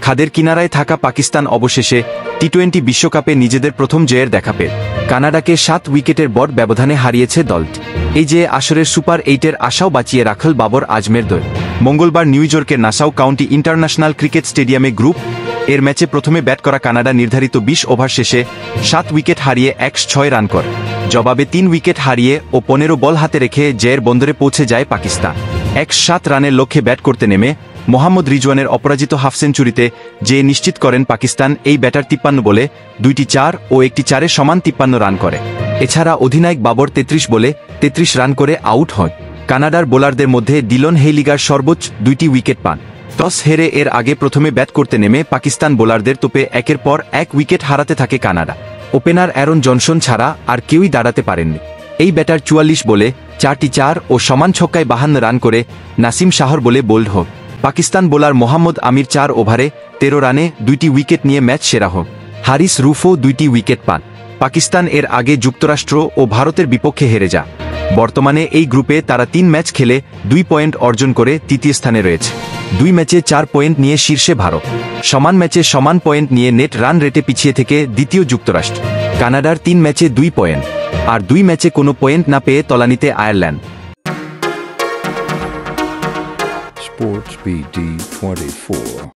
খাদের কিনারায় থাকা পাকিস্তান অবশেষে টি-20 বিশ্বকাপে নিজেদের প্রথম জয়ের দেখা পেল। কানাডাকে 7 উইকেটের বড় ব্যবধানে হারিয়েছে দলটি। এই যে আসরের সুপার 8-এর আশাও বাঁচিয়ে রাখল বাবর আজমের দল। মঙ্গলবার নিউ ইয়র্কের নাসাউ কাউন্টি ইন্টারন্যাশনাল ক্রিকেট স্টেডিয়ামে গ্রুপ এর ম্যাচে প্রথমে ব্যাট করা কানাডা নির্ধারিত 20 ওভার শেষে 7 উইকেট হারিয়ে 106 রান করে। জবাবে 3 উইকেট হারিয়ে ও 15 বল হাতে রেখে জয়ের বন্দরে পৌঁছে যায় পাকিস্তান। 107 রানের লক্ষ্যে ব্যাট করতে নেমে মোহাম্মদ রিজওয়ানের অপরাজিত হাফ সেঞ্চুরিতে যে নিশ্চিত করেন পাকিস্তান এই ব্যাটার 53 বলে 2টি 4 ও একটি 4-এ সমান 53 রান করে। এছাড়া অধিনায়ক বাবর 33 বলে 33 রান করে আউট হয়। কানাডার বোলারদের মধ্যে ডিলন হেইলিগার সর্বোচ্চ 2টি উইকেট পান। টস হেরে এর আগে প্রথমে ব্যাট করতে নেমে পাকিস্তান বোলারদের তোপে একের পর এক উইকেট হারাতে থাকে কানাডা। ওপেনার অ্যারন জনসন ছাড়া আর কেউই দাঁড়াতে পারেননি। এই ব্যাটার 44 বলে 4টি 4 ও সমান ছক্কায় 52 রান করে নাসিম শাহর বলে বোল্ড হোক। পাকিস্তান বোলার মোহাম্মদ আমির 4 ওভারে 13 রানে 2টি উইকেট নিয়ে ম্যাচ সেরা হোক। হারিস রুফও 2টি উইকেট পান। পাকিস্তান এর আগে যুক্তরাষ্ট্র ও ভারতের বিপক্ষে হেরে যায়। বর্তমানে এই গ্রুপে তারা 3 ম্যাচ খেলে 2 পয়েন্ট অর্জন করে তৃতীয় স্থানে রয়েছে। 2 ম্যাচে 4 পয়েন্ট নিয়ে শীর্ষে ভারত। সমান ম্যাচে সমান পয়েন্ট নিয়ে নেট রান রেটে পিছিয়ে থেকে দ্বিতীয় যুক্তরাষ্ট্র। কানাডার 3 ম্যাচে 2 পয়েন্ট আর 2 ম্যাচে কোনো পয়েন্ট না পেয়ে তলানিতে আয়ারল্যান্ড। Sports BD 24